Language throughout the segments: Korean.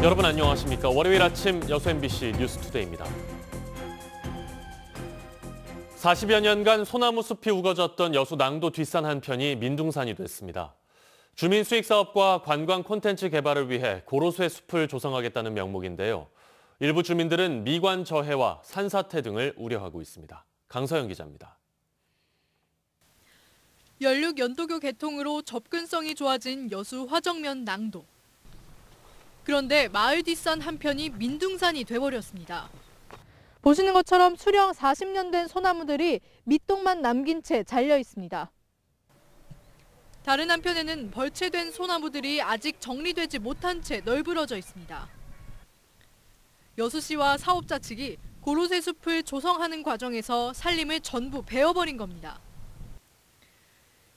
여러분 안녕하십니까? 월요일 아침 여수 MBC 뉴스투데이입니다. 40여 년간 소나무 숲이 우거졌던 여수 낭도 뒷산 한편이 민둥산이 됐습니다. 주민 수익 사업과 관광 콘텐츠 개발을 위해 고로쇠 숲을 조성하겠다는 명목인데요. 일부 주민들은 미관 저해와 산사태 등을 우려하고 있습니다. 강서영 기자입니다. 연륙 연도교 개통으로 접근성이 좋아진 여수 화정면 낭도. 그런데 마을 뒷산 한편이 민둥산이 돼버렸습니다. 보시는 것처럼 수령 40년 된 소나무들이 밑동만 남긴 채 잘려 있습니다. 다른 한편에는 벌채된 소나무들이 아직 정리되지 못한 채 널브러져 있습니다. 여수시와 사업자 측이 고로쇠 숲을 조성하는 과정에서 산림을 전부 베어버린 겁니다.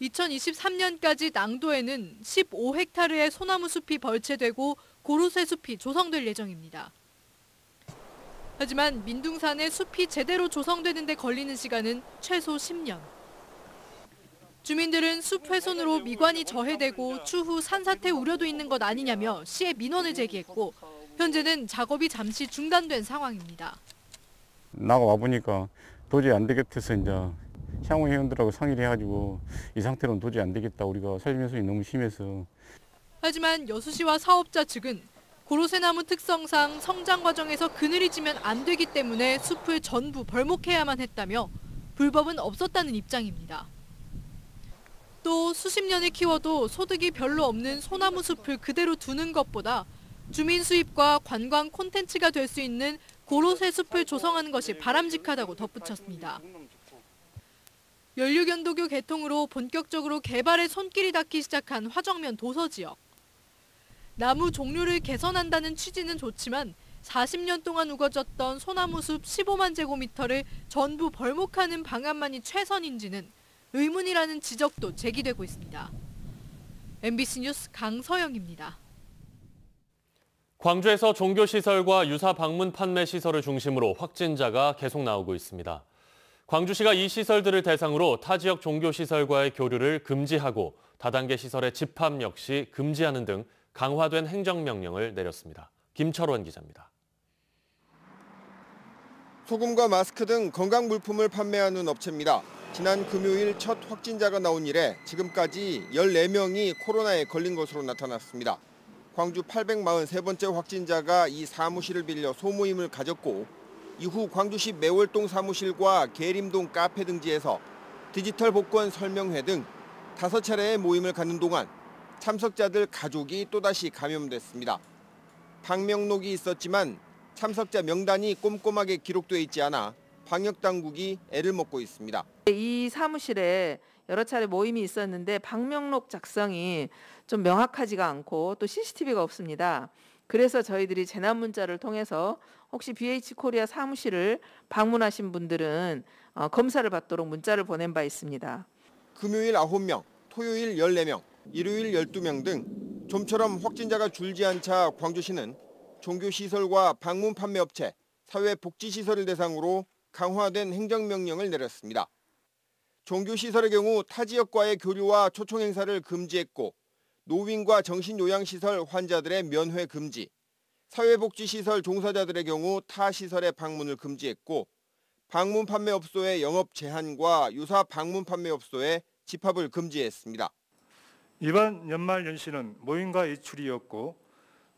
2023년까지 낭도에는 15헥타르의 소나무 숲이 벌채되고 고로쇠 숲이 조성될 예정입니다. 하지만 민둥산의 숲이 제대로 조성되는 데 걸리는 시간은 최소 10년. 주민들은 숲 훼손으로 미관이 저해되고 추후 산사태 우려도 있는 것 아니냐며 시에 민원을 제기했고 현재는 작업이 잠시 중단된 상황입니다. 나가 와보니까 도저히 안 되겠어서 이제 향후회원들하고 상의를 해가지고 이 상태로는 도저히 안 되겠다. 우리가 산림 훼손이 너무 심해서. 하지만 여수시와 사업자 측은 고로쇠나무 특성상 성장 과정에서 그늘이 지면 안 되기 때문에 숲을 전부 벌목해야만 했다며 불법은 없었다는 입장입니다. 또 수십 년을 키워도 소득이 별로 없는 소나무 숲을 그대로 두는 것보다 주민 수입과 관광 콘텐츠가 될 수 있는 고로쇠 숲을 조성하는 것이 바람직하다고 덧붙였습니다. 연륙연도교 개통으로 본격적으로 개발에 손길이 닿기 시작한 화정면 도서지역. 나무 종류를 개선한다는 취지는 좋지만 40년 동안 우거졌던 소나무 숲 15만 제곱미터를 전부 벌목하는 방안만이 최선인지는 의문이라는 지적도 제기되고 있습니다. MBC 뉴스 강서영입니다. 광주에서 종교시설과 유사 방문 판매 시설을 중심으로 확진자가 계속 나오고 있습니다. 광주시가 이 시설들을 대상으로 타 지역 종교시설과의 교류를 금지하고 다단계 시설의 집합 역시 금지하는 등 강화된 행정명령을 내렸습니다. 김철원 기자입니다. 소금과 마스크 등 건강 물품을 판매하는 업체입니다. 지난 금요일 첫 확진자가 나온 이래 지금까지 14명이 코로나에 걸린 것으로 나타났습니다. 광주 843번째 확진자가 이 사무실을 빌려 소모임을 가졌고 이후 광주시 매월동 사무실과 계림동 카페 등지에서 디지털 복권 설명회 등 5차례의 모임을 갖는 동안 참석자들 가족이 또다시 감염됐습니다. 방명록이 있었지만 참석자 명단이 꼼꼼하게 기록돼 있지 않아 방역당국이 애를 먹고 있습니다. 이 사무실에 여러 차례 모임이 있었는데 방명록 작성이 좀 명확하지가 않고 또 CCTV가 없습니다. 그래서 저희들이 재난문자를 통해서 혹시 BH코리아 사무실을 방문하신 분들은 검사를 받도록 문자를 보낸 바 있습니다. 금요일 9명, 토요일 14명, 일요일 12명 등 좀처럼 확진자가 줄지 않자 광주시는 종교시설과 방문 판매업체, 사회복지시설을 대상으로 강화된 행정명령을 내렸습니다. 종교시설의 경우 타 지역과의 교류와 초청 행사를 금지했고 노인과 정신요양시설 환자들의 면회 금지, 사회복지시설 종사자들의 경우 타 시설의 방문을 금지했고 방문 판매업소의 영업 제한과 유사 방문 판매업소의 집합을 금지했습니다. 이번 연말연시는 모임과 외출이 없고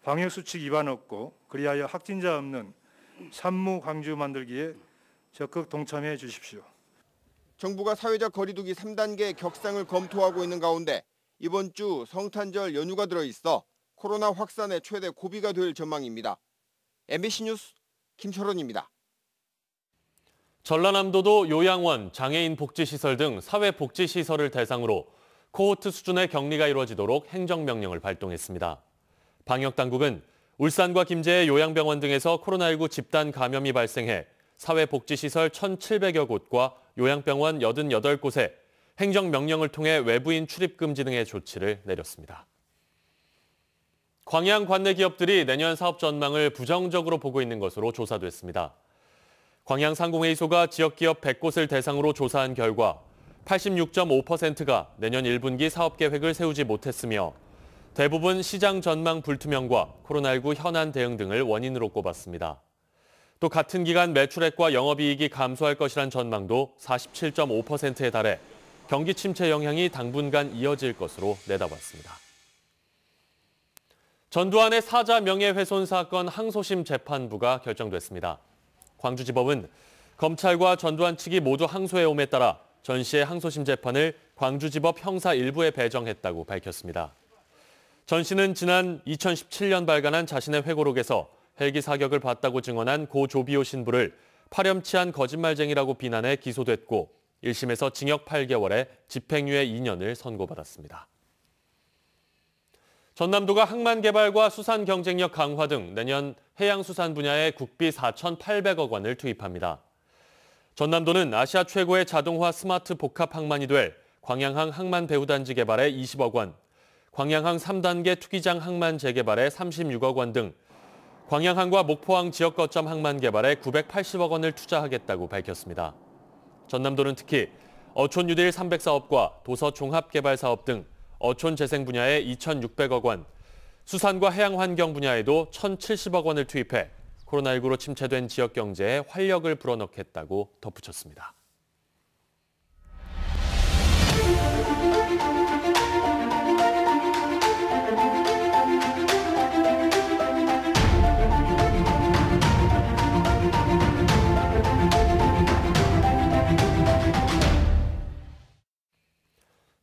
방역수칙 위반 없고 그리하여 확진자 없는 산무 광주 만들기에 적극 동참해 주십시오. 정부가 사회적 거리두기 3단계 격상을 검토하고 있는 가운데 이번 주 성탄절 연휴가 들어있어 코로나 확산의 최대 고비가 될 전망입니다. MBC 뉴스 김철원입니다. 전라남도도 요양원, 장애인 복지시설 등 사회복지시설을 대상으로 코호트 수준의 격리가 이루어지도록 행정명령을 발동했습니다. 방역당국은 울산과 김제의 요양병원 등에서 코로나19 집단 감염이 발생해 사회복지시설 1,700여 곳과 요양병원 88곳에 행정명령을 통해 외부인 출입 금지 등의 조치를 내렸습니다. 광양 관내 기업들이 내년 사업 전망을 부정적으로 보고 있는 것으로 조사됐습니다. 광양 상공회의소가 지역기업 100곳을 대상으로 조사한 결과 86.5%가 내년 1분기 사업 계획을 세우지 못했으며 대부분 시장 전망 불투명과 코로나19 현안 대응 등을 원인으로 꼽았습니다. 또 같은 기간 매출액과 영업이익이 감소할 것이란 전망도 47.5%에 달해 경기 침체 영향이 당분간 이어질 것으로 내다봤습니다. 전두환의 사자 명예훼손 사건 항소심 재판부가 결정됐습니다. 광주지법은 검찰과 전두환 측이 모두 항소해옴에 따라 전 씨의 항소심 재판을 광주지법 형사 1부에 배정했다고 밝혔습니다. 전 씨는 지난 2017년 발간한 자신의 회고록에서 헬기 사격을 봤다고 증언한 고 조비오 신부를 파렴치한 거짓말쟁이라고 비난해 기소됐고 1심에서 징역 8개월에 집행유예 2년을 선고받았습니다. 전남도가 항만 개발과 수산 경쟁력 강화 등 내년 해양수산 분야에 국비 4,800억 원을 투입합니다. 전남도는 아시아 최고의 자동화 스마트 복합 항만이 될 광양항 항만 배후단지 개발에 20억 원, 광양항 3단계 투기장 항만 재개발에 36억 원 등 광양항과 목포항 지역 거점 항만 개발에 980억 원을 투자하겠다고 밝혔습니다. 전남도는 특히 어촌 뉴딜 300사업과 도서 종합개발 사업 등 어촌 재생 분야에 2,600억 원, 수산과 해양환경 분야에도 1,070억 원을 투입해 코로나19로 침체된 지역 경제에 활력을 불어넣겠다고 덧붙였습니다.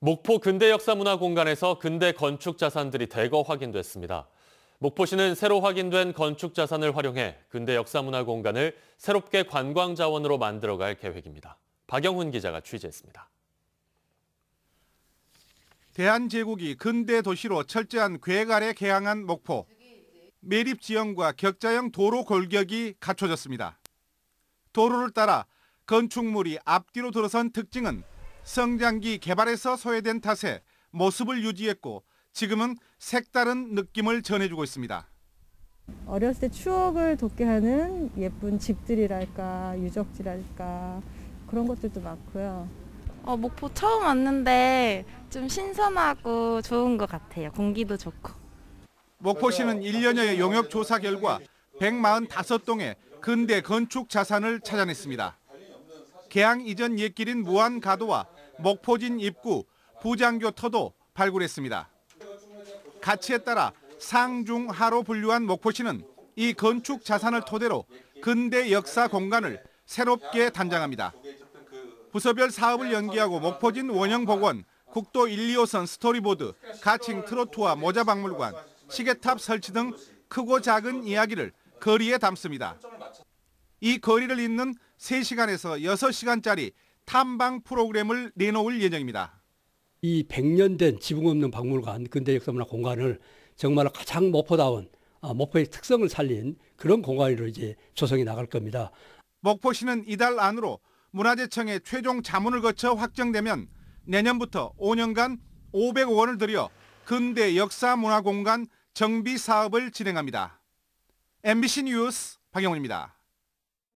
목포 근대역사문화공간에서 근대 건축 자산들이 대거 확인됐습니다. 목포시는 새로 확인된 건축 자산을 활용해 근대 역사문화공간을 새롭게 관광 자원으로 만들어갈 계획입니다. 박영훈 기자가 취재했습니다. 대한제국이 근대 도시로 철저한 계획 아래 개항한 목포. 매립 지형과 격자형 도로 골격이 갖춰졌습니다. 도로를 따라 건축물이 앞뒤로 들어선 특징은 성장기 개발에서 소외된 탓에 모습을 유지했고 지금은 색다른 느낌을 전해주고 있습니다. 어렸을 때 추억을 돋게 하는 예쁜 집들이랄까 유적지랄까 그런 것들도 많고요. 목포 처음 왔는데 좀 신선하고 좋은 것 같아요. 공기도 좋고. 목포시는 1년여의 용역 조사 결과 145동의 근대 건축 자산을 찾아냈습니다. 개항 이전 옛길인 무안가도와 목포진 입구, 부장교 터도 발굴했습니다. 가치에 따라 상중하로 분류한 목포시는 이 건축 자산을 토대로 근대 역사 공간을 새롭게 단장합니다. 부서별 사업을 연계하고 목포진 원형복원, 국도 1, 2호선 스토리보드, 가칭 트로트와 모자박물관, 시계탑 설치 등 크고 작은 이야기를 거리에 담습니다. 이 거리를 잇는 3시간에서 6시간짜리 탐방 프로그램을 내놓을 예정입니다. 이 100년 된 지붕 없는 박물관, 근대 역사문화 공간을 정말 가장 목포다운 목포의 특성을 살린 그런 공간으로 이제 조성해 나갈 겁니다. 목포시는 이달 안으로 문화재청의 최종 자문을 거쳐 확정되면 내년부터 5년간 500억 원을 들여 근대 역사문화공간 정비 사업을 진행합니다. MBC 뉴스 박영훈입니다.